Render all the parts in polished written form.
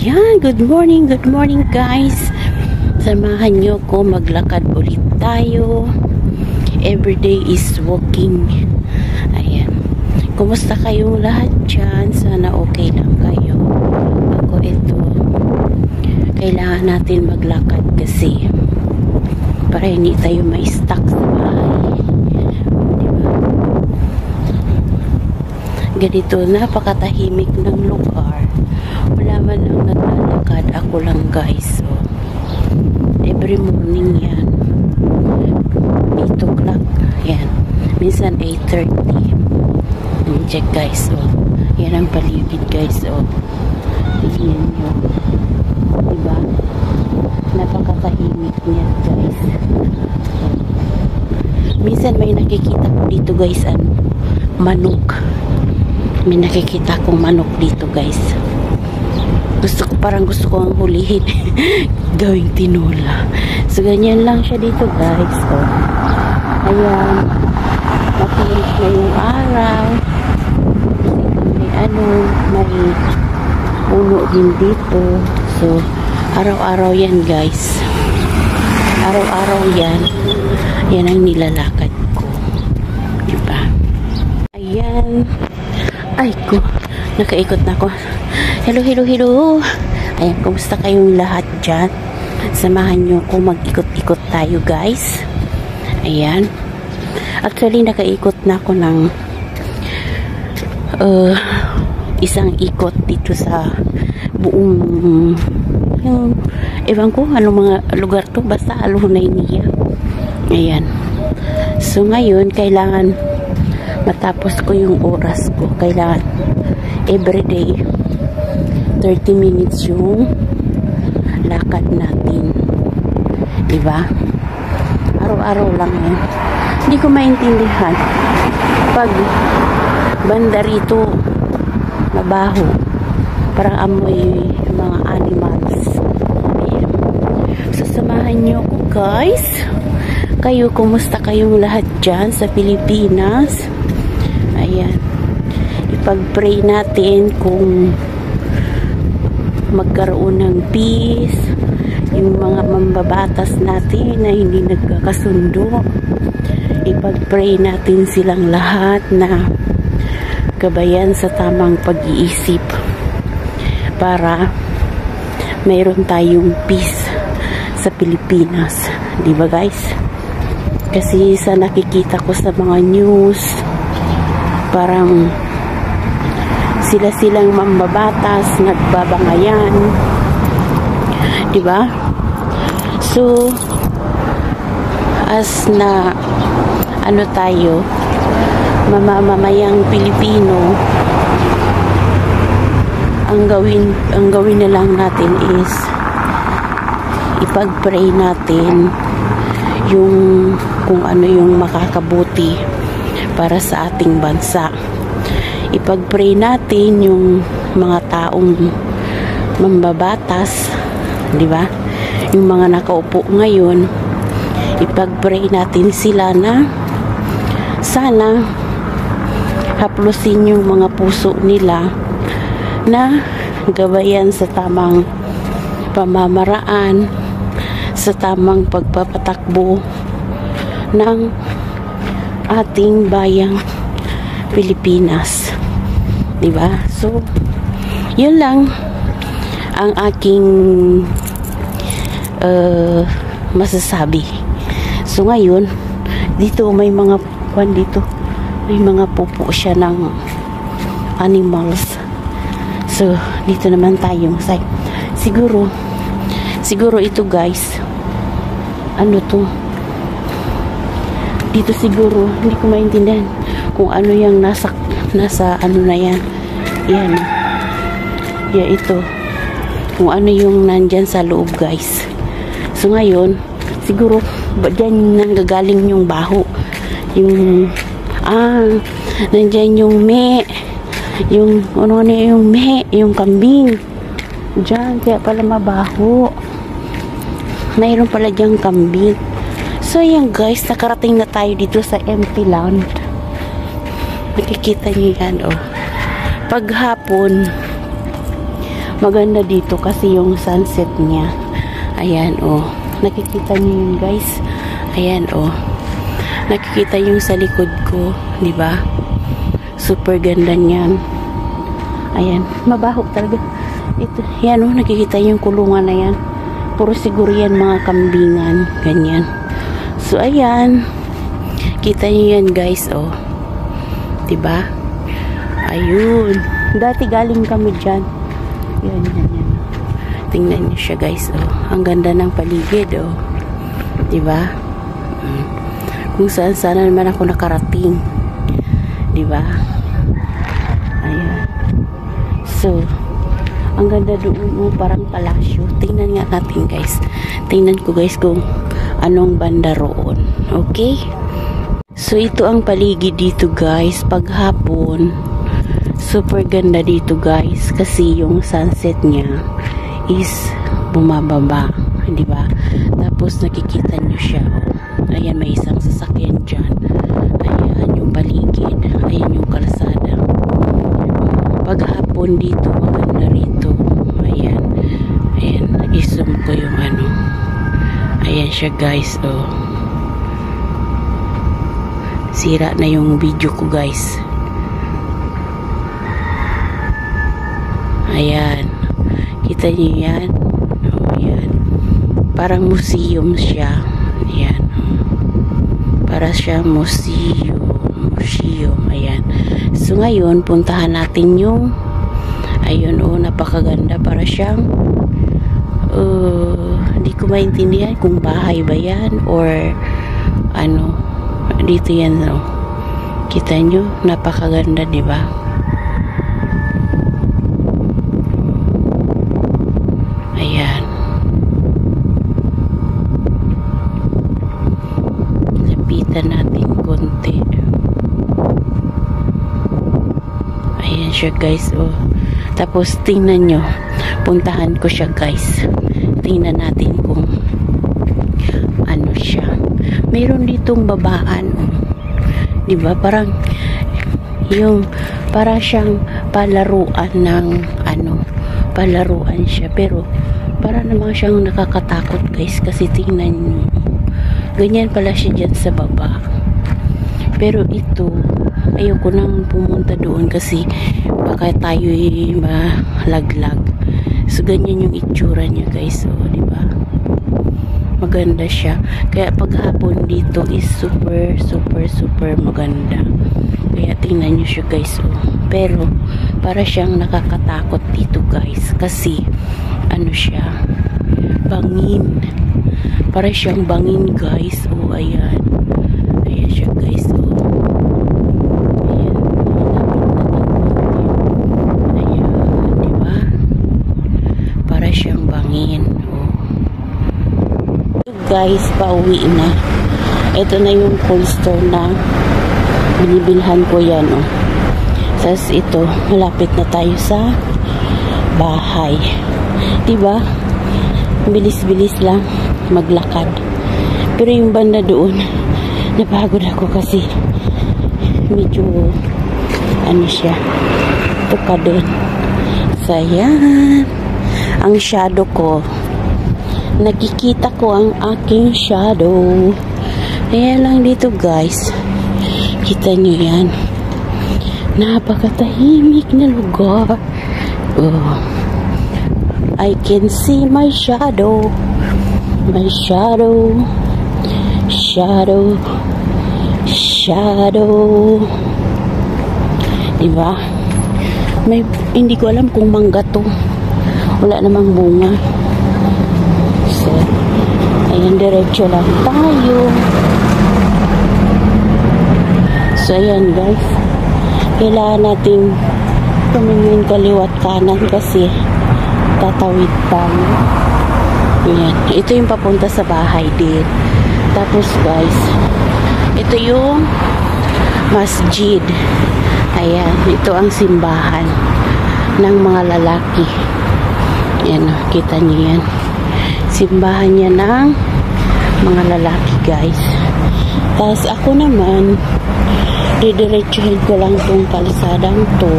Ayan, good morning guys. Samahan nyo ko, maglakad ulit tayo. Everyday is walking. Ayan. Kumusta kayong lahat dyan? Sana okay lang kayo. Ako ito. Kailangan natin maglakad kasi para hindi tayo ma-stuck sa bahay. Diba? Ganito, napakatahimik ng lugar. Wala man lang naglalakad. Ako lang guys. So, every morning yan. 8 o'clock. Yan. Minsan 8:30. Check guys. So, yan ang paligid guys. So, tignan nyo. Diba? Napakatahimik niya guys. So, minsan may nakikita ko dito guys. Manok. May nakikita kong manok dito guys. Parang gusto ko ang hulihin. Gawing tinola. So, ganyan lang siya dito guys. So, ayan. Mapilit na yung araw. May puno din dito. So, araw-araw yan guys. Araw-araw yan. Yan ang nilalakad ko. Diba? Ayan. Ay ko. Nakaikot na ako. Hello. Ayan, kumusta kayong lahat dyan? Samahan nyo ko, mag-ikot-ikot tayo guys. Ayan. Actually, nakaikot na ako ng isang ikot dito sa buong ewan ko, anong mga lugar to, basta Alunay niya. Ayan. So, ngayon, kailangan matapos ko yung oras ko. Kailangan everyday 30 minutes yung lakad natin. Diba? Araw-araw lang yan. Hindi ko maintindihan. Pag banda rito, mabaho. Parang amoy mga animals. Ayan. Sasamahan nyo ko guys. Kayo, kumusta kayong lahat dyan sa Pilipinas? Ayan. Ipag-pray natin kung magkaroon ng peace, yung mga mambabatas natin na hindi nagkakasundo. Ipag-pray natin silang lahat na gabayan sa tamang pag-iisip para mayroon tayong peace sa Pilipinas. Di ba guys? Kasi sa nakikita ko sa mga news, parang sila-silang mambabatas, nagbabangayan. Diba? So, as na tayo, mamamayang Pilipino, ang gawin na lang natin is ipag-pray natin yung kung ano yung makakabuti para sa ating bansa. Ipag-pray natin yung mga taong mambabatas, di ba? Yung mga nakaupo ngayon, ipag-pray natin sila na sana haplusin yung mga puso nila na gabayan sa tamang pamamaraan, sa tamang pagpapatakbo ng ating bayang Pilipinas. Diba? So, yun lang ang aking masasabi. So, ngayon, dito may mga may mga pupo siya ng animals. So, dito naman tayo. Siguro ito guys, ano to? Dito siguro, hindi ko maintindihan kung ano yung nasa ano na yan. Yan. Yeah, ito. Kung ano yung nandyan sa loob guys. So ngayon, siguro dyan nanggagaling yung baho. Yung nandyan yung yung yung kambing. Dyan, kaya pala mabaho. Mayroon pala dyan kambing. So yan guys, nakarating na tayo dito sa empty land. Nakikita niyo yan, oh. Paghapon, maganda dito kasi yung sunset niya. Ayan, oh. Nakikita niyo yun, guys. Ayan, oh. Nakikita yung sa likod ko, di ba? Super ganda niyan. Ayan, mabaho talaga. Ito, yan, oh. Nakikita yung kulungan na yan. Puro siguro yan mga kambingan. Ganyan. So, ayan. Kita niyo yan, guys, oh. Di ba? Ayun. Dati galing kami dyan. Yan. Tingnan niyo siya, guys, oh. Ang ganda ng paligid, oh. Diba? Kung saan naman ako nakarating. Diba? Ayan. So, ang ganda doon, oh, parang palasyo. Tingnan nga natin, guys. Tingnan ko, guys, kung anong banda roon. Okay? So, ito ang paligid dito, guys. Paghapon, super ganda dito, guys, kasi yung sunset niya is bumababa, di ba? Tapos nakikita nyo siya, oh. Ayan, may isang sasakyan dyan. Ayan yung paligid, ayan yung kalsada. Paghapon dito, maganda rito. Ayan, i-zoom ko yung ano. Ayan siya, guys, oh. Sira na yung video ko, guys. Ayan. Kita niyo yan? Oh, yan. Parang museum siya. Ayan. Para siya museum. Ayan. So, ngayon, puntahan natin yung ayun, oh, napakaganda. Para siyang hindi ko maintindihan kung bahay ba yan or ano. Dito yan, oh. Kita nyo? Napakaganda, di ba? Natin konti. Ayan siya, guys, oh. Tapos tingnan nyo, puntahan ko siya, guys. Tingnan natin kung ano siya. Mayroon ditong babaan, oh. Diba? Parang yung para siyang palaruan ng ano, palaruan siya, pero para namang siyang nakakatakot, guys, kasi tingnan nyo, ganyan pala siya dyan sa baba. Pero ito, ayoko nang pumunta doon kasi baka tayo'y malaglag. So, ganyan yung itsura niya, guys. O, diba? Maganda siya. Kaya paghapon dito is super maganda. Kaya tingnan nyo siya, guys. O. Pero, para siyang nakakatakot dito, guys. Kasi, ano siya, bangin. Para siyang bangin, guys. O, ayan. Ayan siya, guys. O. Ayan. Ayan. Diba? Para siyang bangin. O. Guys, pauwi na. Ito na yung cold store na binibilhan ko yan. O. Tapos ito, malapit na tayo sa bahay. Diba? Bilis-bilis lang maglakad. Pero yung banda doon, napagod ako kasi medyo ano siya, tuka doon. So, ayan. Ang shadow ko. Nakikita ko ang aking shadow. Ayan lang dito, guys. Kita nyo yan. Napakatahimik na lugar. Oh. I can see my shadow. My shadow. Diba? May, hindi ko alam kung mangga to. Wala namang bunga. So, ayan, diretso lang tayo. So, ayan, guys. Kailangan natin tumingin kaliwat kanan kasi tatawid tayo. Ayan. Ito yung papunta sa bahay din. Tapos, guys, ito yung masjid. Ayan. Ito ang simbahan ng mga lalaki. Ayan. Kita niyo yan. Simbahan niya ng mga lalaki, guys. Tapos, ako naman, didiretsuhin ko lang tong kalsadang to.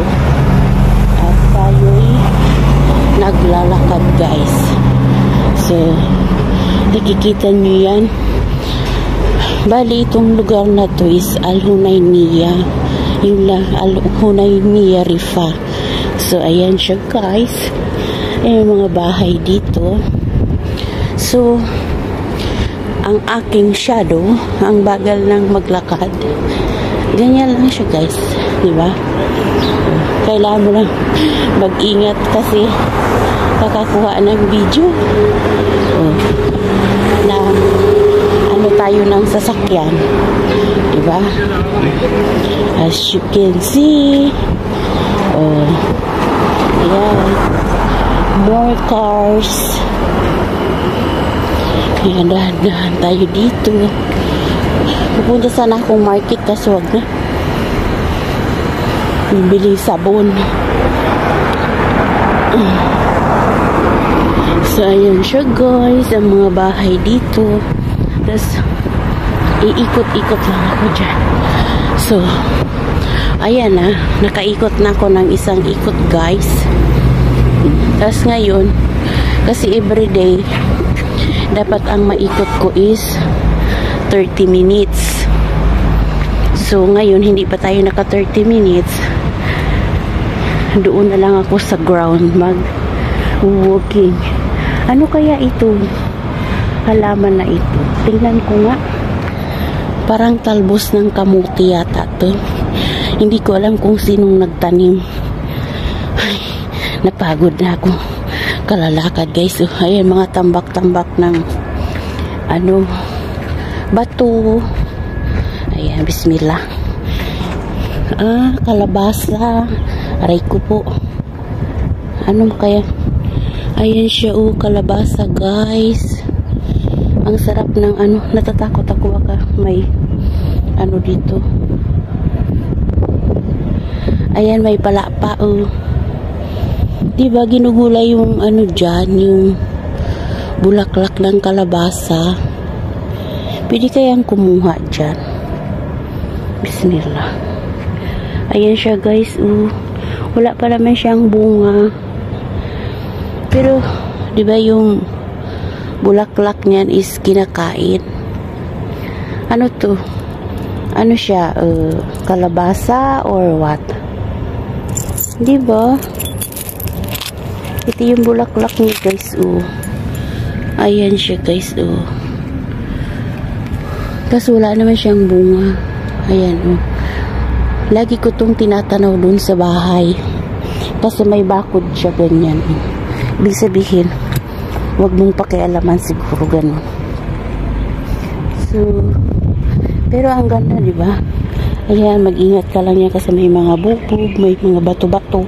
At tayo'y maglakad guys. So nakikita nyo yan. Bali itong lugar na to is Al-Hunayniyah, yung Al-Hunayniyah Rifa. So ayan siya guys, ayan mga bahay dito. So ang aking shadow, ang bagal ng maglakad, ganyan lang siya guys, diba? Kailangan mo lang mag-ingat kasi kakakuha ng video na ano tayo ng sasakyan, diba? As you can see, ayan, more cars. Kaya dahan-dahan tayo dito. Pupunta sana akong market kasi wag na. Bibili sabon. So ayan siya guys, ang mga bahay dito. Tapos iikot-ikot lang ako dyan. So ayan na, nakaikot na ako ng isang ikot guys. Tapos ngayon, kasi everyday dapat ang maikot ko is 30 minutes. So ngayon hindi pa tayo naka 30 minutes. Doon na lang ako sa ground mag-walking. Ano kaya ito? Halaman na ito. Tingnan ko nga. Parang talbos ng kamuti yata to. Hindi ko alam kung sinong nagtanim. Ay, napagod na ako kalalakad guys. So, ayan mga tambak-tambak ng ano, bato. Ayan, bismillah. Kalabasa. Aray ko po. Ano kaya? Ayan siya, kalabasa guys. Ang sarap ng ano, natatakot ako baka may ano dito. Ayan, may palapa diba ginugulay yung ano dyan, yung bulaklak ng kalabasa. Pwede kayang kumuha dyan. Bismillah. Ayan siya guys. Wala pa naman siyang bunga. Pero diba yung bulaklak niyan is kinakain. Ano to? Ano siya? Kalabasa or what? Diba? Ito yung bulaklak niya guys. Ayan siya guys. Kasi wala naman siyang bunga. Ayan. Lagi ko tong tinatanaw dun sa bahay. Kasi may bakod siya ganyan. Ibig sabihin, wag mong pakialaman siguro ganun. So, pero ang ganda diba? Ayan, mag-ingat ka lang yan kasi may mga bubog, may mga bato-bato.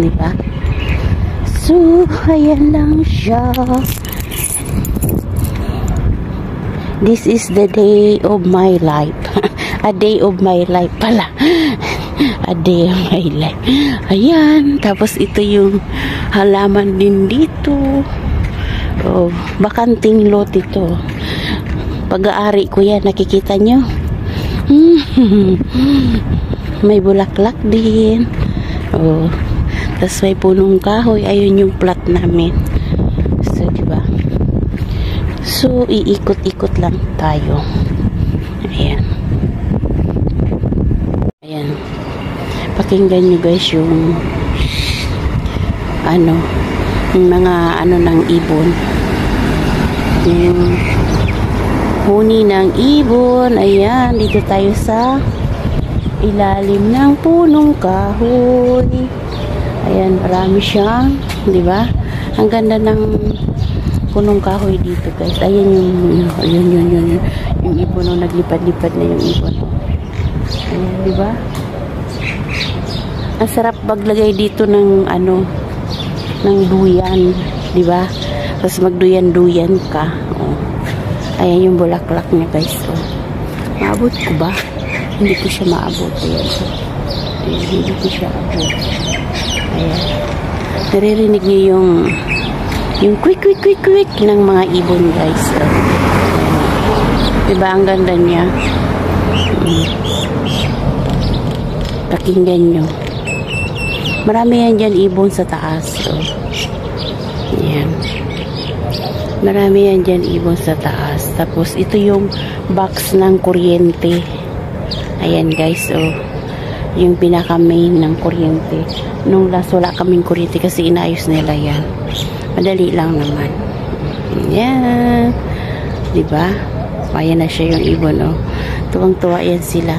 Diba? So, ayan lang siya. This is the day of my life. A day of my life pala. A day of my life. Ayan. Tapos ito yung halaman din dito. Bakanting lot ito. Pag-aari ko yan. Nakikita nyo? May bulaklak din. Tapos may punong kahoy. Ayun yung plot namin. So, diba? So, iikot-ikot lang tayo. Ayan. Ayan. Pakinggan nyo guys yung ano, yung mga ano ng ibon. Yung huni ng ibon. Ayan. Dito tayo sa ilalim ng punong kahoy. Ayan, marami siyang, di ba? Ang ganda ng punong kahoy dito, guys. Ayan yun. Yung ibon, naglipad-lipad na yung ibon. Ayan, di ba? Ang sarap maglagay dito ng ano, ng duyan, di ba? Tapos magduyan-duyan ka. Ayan yung bulaklak niya, guys. Maabot ko ba? Hindi ko siya maabot. Ayan. Hindi ko siya abot. Ayan. Naririnig niyo yung quick ng mga ibon, guys. Diba ang ganda niya? Pakinggan nyo. Marami yan dyan ibon sa taas. Oh. Yan. Marami yan dyan ibon sa taas. Tapos ito yung box ng kuryente. Ayan guys, oh. Yung pinaka main ng kuryente. Nung last wala kaming kuryente kasi inayos nila yan. Madali lang naman. Yan. Diba? Ayan na siya yung ibon, oh. Tuwang-tuwa yan sila.